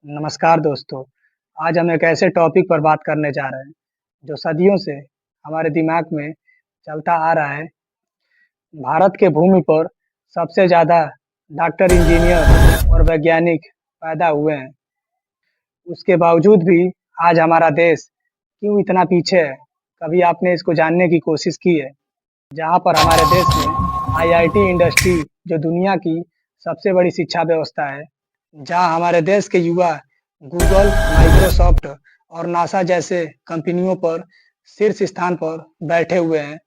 नमस्कार दोस्तों, आज हम एक ऐसे टॉपिक पर बात करने जा रहे हैं, जो सदियों से हमारे दिमाग में चलता आ रहा है। भारत के भूमि पर सबसे ज़्यादा डॉक्टर, इंजीनियर और वैज्ञानिक पैदा हुए हैं। उसके बावजूद भी आज हमारा देश क्यों इतना पीछे है? कभी आपने इसको जानने की कोशिश की है? जहाँ पर हमारे देश में आईआईटी इंडस्ट्री जो दुनिया की सबसे बड़ी शिक्षा व्यवस्था है, जहाँ हमारे देश के युवा गूगल, माइक्रोसॉफ्ट और नासा जैसे कंपनियों पर शीर्ष स्थान पर बैठे हुए हैं।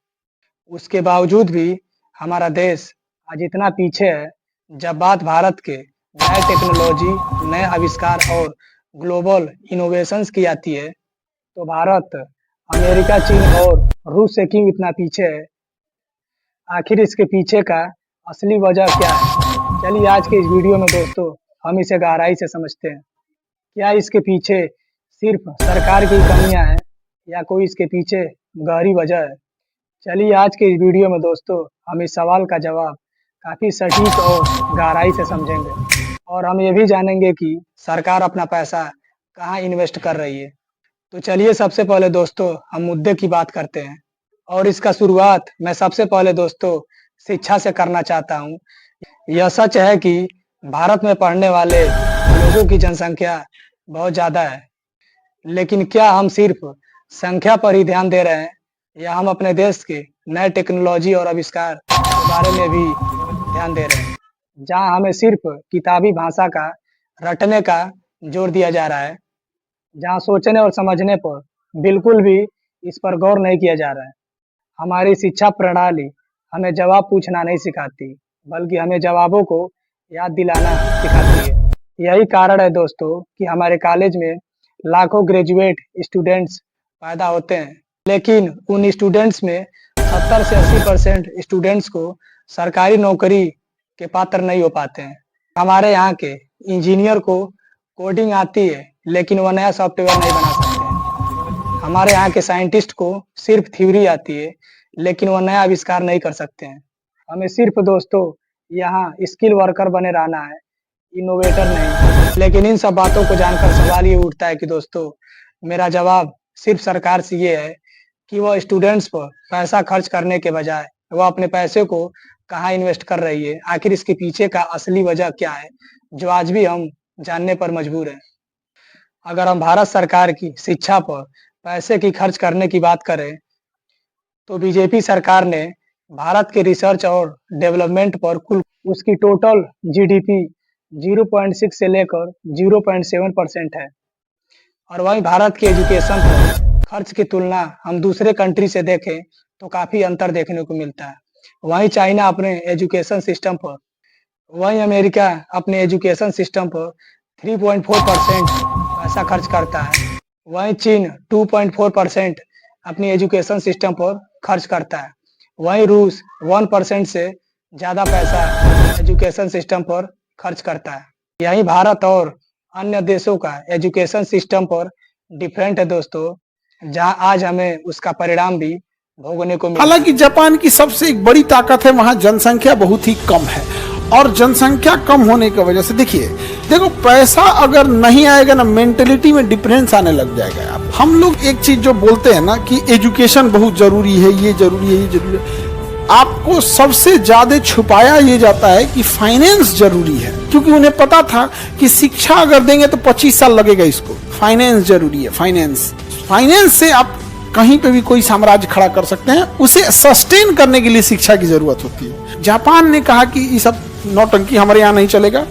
उसके बावजूद भी हमारा देश आज इतना पीछे है। जब बात भारत के नए टेक्नोलॉजी, नए आविष्कार और ग्लोबल इनोवेशंस की आती है, तो भारत अमेरिका, चीन और रूस से क्यों इतना पीछे है? आखिर इसके पीछे का असली वजह क्या है? चलिए आज के इस वीडियो में दोस्तों हम इसे गहराई से समझते हैं। क्या इसके पीछे सिर्फ सरकार की कमियां हैं या कोई इसके पीछे गहरी वजह है? चलिए आज के इस वीडियो में दोस्तों हम इस सवाल का जवाब काफ़ी सटीक और गहराई से समझेंगे और हम ये भी जानेंगे कि सरकार अपना पैसा कहाँ इन्वेस्ट कर रही है। तो चलिए सबसे पहले दोस्तों हम मुद्दे की बात करते हैं और इसका शुरुआत मैं सबसे पहले दोस्तों शिक्षा से करना चाहता हूँ। यह सच है कि भारत में पढ़ने वाले लोगों की जनसंख्या बहुत ज़्यादा है, लेकिन क्या हम सिर्फ संख्या पर ही ध्यान दे रहे हैं या हम अपने देश के नए टेक्नोलॉजी और आविष्कार के बारे में भी ध्यान दे रहे हैं? जहां हमें सिर्फ किताबी भाषा का रटने का जोर दिया जा रहा है, जहां सोचने और समझने पर बिल्कुल भी इस पर गौर नहीं किया जा रहा है। हमारी शिक्षा प्रणाली हमें जवाब पूछना नहीं सिखाती, बल्कि हमें जवाबों को याद दिलाना सिखाती है। यही कारण है दोस्तों कि हमारे कॉलेज में लाखों ग्रेजुएट स्टूडेंट्स पैदा होते हैं, लेकिन उन स्टूडेंट्स में 70 से 80% स्टूडेंट्स को सरकारी नौकरी के पात्र नहीं हो पाते हैं। हमारे यहाँ के इंजीनियर को कोडिंग आती है, लेकिन वह नया सॉफ्टवेयर नहीं बना सकते हैं। हमारे यहाँ के साइंटिस्ट को सिर्फ थ्योरी आती है, लेकिन वह नया आविष्कार नहीं कर सकते हैं। हमें सिर्फ दोस्तों यहाँ स्किल वर्कर बने रहना है, इनोवेटर नहीं। लेकिन इन सब बातों को जानकर सवाल ये उठता है कि दोस्तों मेरा जवाब सिर्फ सरकार से ये है कि वह स्टूडेंट्स पर पैसा खर्च करने के बजाय वह अपने पैसे को कहाँ इन्वेस्ट कर रही है। आखिर इसके पीछे का असली वजह क्या है, जो आज भी हम जानने पर मजबूर हैं। अगर हम भारत सरकार की शिक्षा पर पैसे की खर्च करने की बात करें, तो बीजेपी सरकार ने भारत के रिसर्च और डेवलपमेंट पर कुल उसकी टोटल जीडीपी 0.6 से लेकर 0.7% है। और वहीं भारत के एजुकेशन पर खर्च की तुलना हम दूसरे कंट्री से देखें तो काफ़ी अंतर देखने को मिलता है। वहीं चाइना अपने एजुकेशन सिस्टम पर, वहीं अमेरिका अपने एजुकेशन सिस्टम पर 3.4% पैसा खर्च करता है। वहीं चीन 2.4% अपनी एजुकेशन सिस्टम पर खर्च करता है। वहीं रूस 1% से ज़्यादा पैसा एजुकेशन सिस्टम पर खर्च करता है। यही भारत और अन्य देशों का एजुकेशन सिस्टम पर डिफरेंट है दोस्तों, जहां आज हमें उसका परिणाम भी भोगने को मिला। हालांकि जापान की सबसे एक बड़ी ताकत है, वहां जनसंख्या बहुत ही कम है और जनसंख्या कम होने की वजह से देखो पैसा अगर नहीं आएगा ना, मेंटेलिटी में डिफरेंस आने लग जाएगा। हम लोग एक चीज जो बोलते हैं ना कि एजुकेशन बहुत जरूरी है, ये जरूरी है, ये जरूरी है, आपको सबसे ज्यादा छुपाया ये जाता है कि फाइनेंस जरूरी है, क्योंकि उन्हें पता था कि शिक्षा अगर देंगे तो 25 साल लगेगा इसको। फाइनेंस जरूरी है, फाइनेंस से आप कहीं पे भी कोई साम्राज्य खड़ा कर सकते हैं। उसे सस्टेन करने के लिए शिक्षा की जरूरत होती है। जापान ने कहा कि ये सब नौटंकी हमारे यहाँ नहीं चलेगा,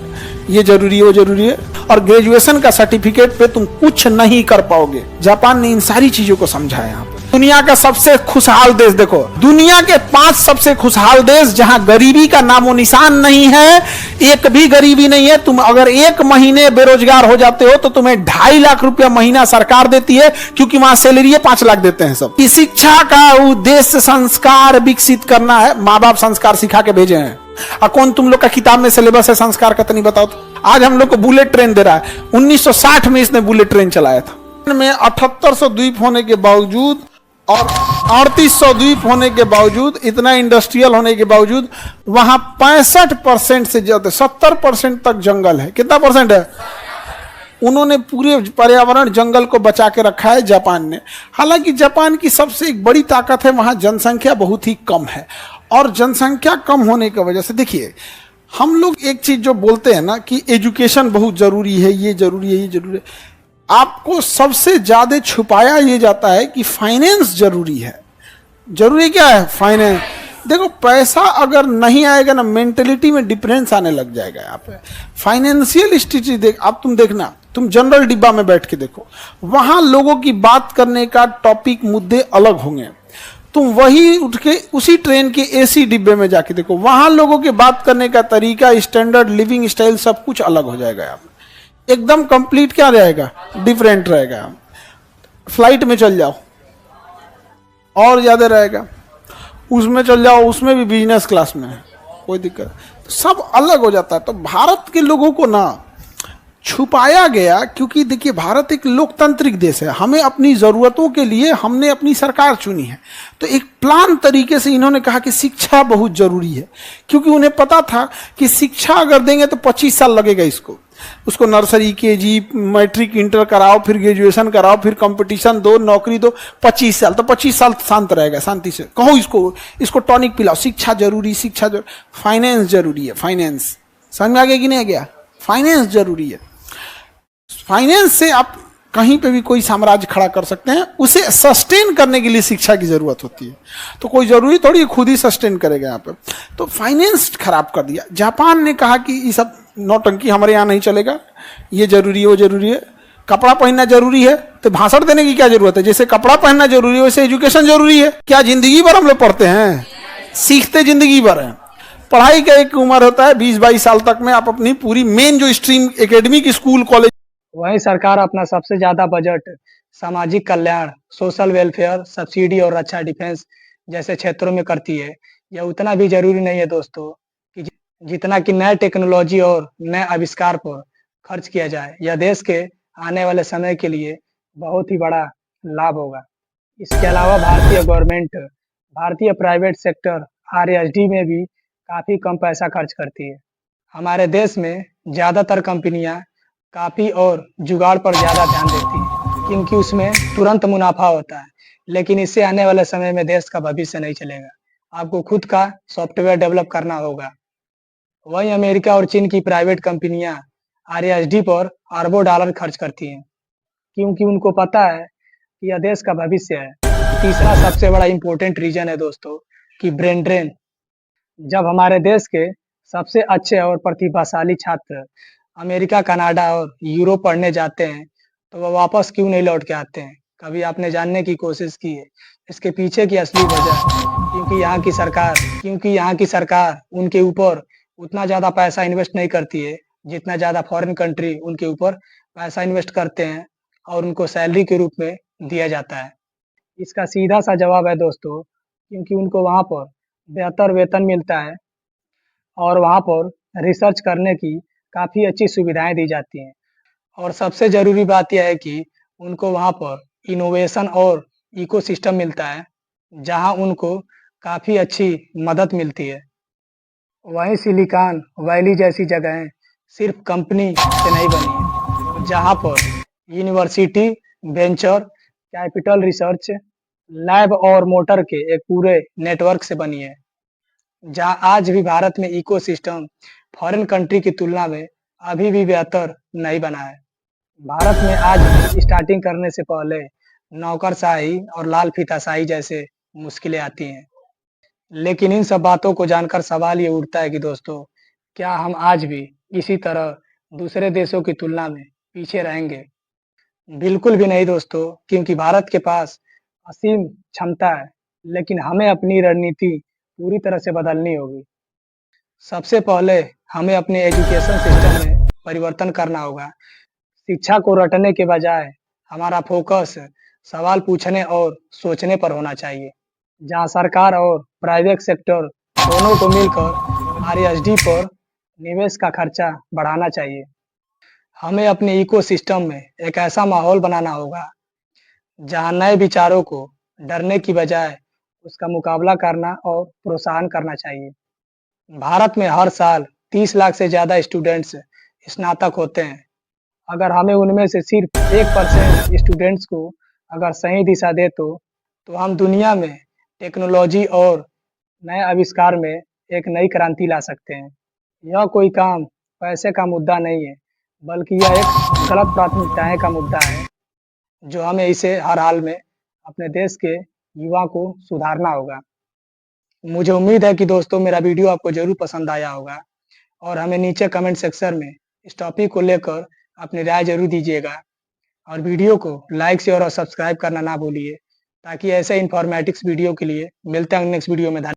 ये जरूरी है, वो जरूरी है, और ग्रेजुएशन का सर्टिफिकेट पे तुम कुछ नहीं कर पाओगे। जापान ने इन सारी चीजों को समझा यहाँ पर। दुनिया का सबसे खुशहाल देश देखो, दुनिया के 5 सबसे खुशहाल देश जहां गरीबी का नामो निशान नहीं है, एक भी गरीबी नहीं है। तुम अगर 1 महीने बेरोजगार हो जाते हो तो तुम्हें 2.5 लाख रुपया महीना सरकार देती है, क्योंकि वहां सैलरी 5 लाख देते हैं सब। शिक्षा का उद्देश्य संस्कार विकसित करना है। माँ बाप संस्कार सिखा के भेजे हैं। कौन तुम लोग का किताब में सिलेबस है संस्कार का, तो नहीं बताओ तो। आज हम लोग को बुलेट ट्रेन दे रहा है। 1960 में इसने बुलेट ट्रेन चलाया था। में 7800 द्वीप होने के बावजूद और 3800 द्वीप होने के बावजूद, इतना इंडस्ट्रियल होने के बावजूद, वहां 65% से ज्यादा 70% तक जंगल है। कितना परसेंट है? उन्होंने पूरे पर्यावरण जंगल को बचा के रखा है जापान ने। हालांकि जापान की सबसे एक बड़ी ताकत है, वहाँ जनसंख्या बहुत ही कम है। और जनसंख्या कम होने की वजह से देखिए, हम लोग एक चीज जो बोलते हैं ना कि एजुकेशन बहुत जरूरी है, ये जरूरी है, ये जरूरी है, आपको सबसे ज्यादा छुपाया ये जाता है कि फाइनेंस जरूरी है। जरूरी क्या है? फाइनेंस। देखो, पैसा अगर नहीं आएगा ना, मेंटेलिटी में डिफरेंस आने लग जाएगा। यहाँ पे फाइनेंशियल स्थिति देख, अब तुम देखना, तुम जनरल डिब्बा में बैठ के देखो, वहां लोगों की बात करने का टॉपिक, मुद्दे अलग होंगे। तुम वही उठ के उसी ट्रेन के एसी डिब्बे में जाके देखो, वहां लोगों के बात करने का तरीका, स्टैंडर्ड लिविंग स्टाइल सब कुछ अलग हो जाएगा। यहाँ एकदम कंप्लीट क्या रहेगा? डिफरेंट रहेगा। फ्लाइट में चल जाओ और ज्यादा रहेगा, उसमें चल जाओ, उसमें भी बिजनेस क्लास में है, कोई दिक्कत, तो सब अलग हो जाता है। तो भारत के लोगों को ना छुपाया गया, क्योंकि देखिए भारत एक लोकतांत्रिक देश है, हमें अपनी ज़रूरतों के लिए हमने अपनी सरकार चुनी है। तो एक प्लान तरीके से इन्होंने कहा कि शिक्षा बहुत ज़रूरी है, क्योंकि उन्हें पता था कि शिक्षा अगर देंगे तो 25 साल लगेगा इसको, उसको नर्सरी, केजी, मैट्रिक, इंटर कराओ, फिर ग्रेजुएशन कराओ, फिर कंपटीशन दो, नौकरी दो, 25 साल, तो 25 साल शांत रहेगा, शांति से कहो इसको टॉनिक पिलाओ, शिक्षा जरूरी, शिक्षा जरूरी, फाइनेंस जरूरी है, फाइनेंस। समझ में आ गया कि नहीं आ गया? फाइनेंस जरूरी है। फाइनेंस से आप कहीं पे भी कोई साम्राज्य खड़ा कर सकते हैं, उसे सस्टेन करने के लिए शिक्षा की जरूरत होती है। तो कोई जरूरी थोड़ी खुद ही सस्टेन करेगा यहाँ पे। तो फाइनेंस खराब कर दिया। जापान ने कहा कि ये सब नौटंकी हमारे यहाँ नहीं चलेगा, ये जरूरी है, वो जरूरी है। कपड़ा पहनना जरूरी है, तो भाषण देने की क्या जरूरत है? जैसे कपड़ा पहनना जरूरी है, वैसे एजुकेशन जरूरी है। क्या जिंदगी भर हम लोग पढ़ते हैं? सीखते जिंदगी भर हैं। पढ़ाई का एक उम्र होता है 20-22 साल तक में आप अपनी पूरी मेन जो स्ट्रीम, एकेडमिक, स्कूल, कॉलेज। वहीं सरकार अपना सबसे ज्यादा बजट सामाजिक कल्याण, सोशल वेलफेयर, सब्सिडी और रक्षा, डिफेंस जैसे क्षेत्रों में करती है। यह उतना भी जरूरी नहीं है दोस्तों कि जितना कि नए टेक्नोलॉजी और नए आविष्कार पर खर्च किया जाए। यह देश के आने वाले समय के लिए बहुत ही बड़ा लाभ होगा। इसके अलावा भारतीय प्राइवेट सेक्टर आरएसडी में भी काफी कम पैसा खर्च करती है। हमारे देश में ज्यादातर कंपनियां काफी और जुगाड़ पर ज्यादा ध्यान देती है, क्योंकि उसमें तुरंत मुनाफा होता है। लेकिन इससे आने वाले समय में देश का भविष्य नहीं चलेगा। आपको खुद का सॉफ्टवेयर डेवलप करना होगा। वहीं अमेरिका और चीन की प्राइवेट कंपनियां आरएसडी पर अरबों डॉलर खर्च करती हैं, क्योंकि उनको पता है कि यह देश का भविष्य है। तीसरा सबसे बड़ा इम्पोर्टेंट रीजन है दोस्तों कि ब्रेन ड्रेन। जब हमारे देश के सबसे अच्छे और प्रतिभाशाली छात्र अमेरिका, कनाडा और यूरोप पढ़ने जाते हैं, तो वह वापस क्यों नहीं लौट के आते हैं? कभी आपने जानने की कोशिश की है इसके पीछे की असली वजह? क्योंकि यहाँ की सरकार उनके ऊपर उतना ज़्यादा पैसा इन्वेस्ट नहीं करती है, जितना ज़्यादा फॉरेन कंट्री उनके ऊपर पैसा इन्वेस्ट करते हैं और उनको सैलरी के रूप में दिया जाता है। इसका सीधा-सा जवाब है दोस्तों, क्योंकि उनको वहाँ पर बेहतर वेतन मिलता है और वहाँ पर रिसर्च करने की काफ़ी अच्छी सुविधाएँ दी जाती हैं। और सबसे ज़रूरी बात यह है कि उनको वहाँ पर इनोवेशन और इकोसिस्टम मिलता है, जहाँ उनको काफ़ी अच्छी मदद मिलती है। वहीं सिलिकॉन वैली जैसी जगहें सिर्फ कंपनी से नहीं बनी है, जहाँ पर university, venture capital, research lab और मोटर के एक पूरे नेटवर्क से बनी है। जहाँ आज भी भारत में इकोसिस्टम फॉरेन कंट्री की तुलना में अभी भी बेहतर नहीं बना है। भारत में आज भी स्टार्टिंग करने से पहले नौकरशाही और लाल फीताशाही जैसे मुश्किलें आती हैं। लेकिन इन सब बातों को जानकर सवाल ये उठता है कि दोस्तों, क्या हम आज भी इसी तरह दूसरे देशों की तुलना में पीछे रहेंगे? बिल्कुल भी नहीं दोस्तों, क्योंकि भारत के पास असीम क्षमता है, लेकिन हमें अपनी रणनीति पूरी तरह से बदलनी होगी। सबसे पहले हमें अपने एजुकेशन सिस्टम में परिवर्तन करना होगा। शिक्षा को रटने के बजाय हमारा फोकस सवाल पूछने और सोचने पर होना चाहिए। जहाँ सरकार और प्राइवेट सेक्टर दोनों को मिलकर आरएसडी पर निवेश का खर्चा बढ़ाना चाहिए। हमें अपने इकोसिस्टम में एक ऐसा माहौल बनाना होगा जहाँ नए विचारों को डरने की बजाय उसका मुकाबला करना और प्रोत्साहन करना चाहिए। भारत में हर साल 30 लाख से ज़्यादा स्टूडेंट्स स्नातक होते हैं। अगर हमें उनमें से सिर्फ 1% स्टूडेंट्स को अगर सही दिशा दे तो हम दुनिया में टेक्नोलॉजी और नए आविष्कार में एक नई क्रांति ला सकते हैं। यह कोई काम पैसे का मुद्दा नहीं है, बल्कि यह एक गलत प्राथमिकताएँ का मुद्दा है, जो हमें इसे हर हाल में अपने देश के युवा को सुधारना होगा। मुझे उम्मीद है कि दोस्तों मेरा वीडियो आपको ज़रूर पसंद आया होगा और हमें नीचे कमेंट सेक्शन में इस टॉपिक को लेकर अपनी राय ज़रूर दीजिएगा और वीडियो को लाइक, शेयर और सब्सक्राइब करना ना भूलिए, ताकि ऐसे इन्फॉर्मेटिव्स वीडियो के लिए मिलते हैं नेक्स्ट वीडियो में।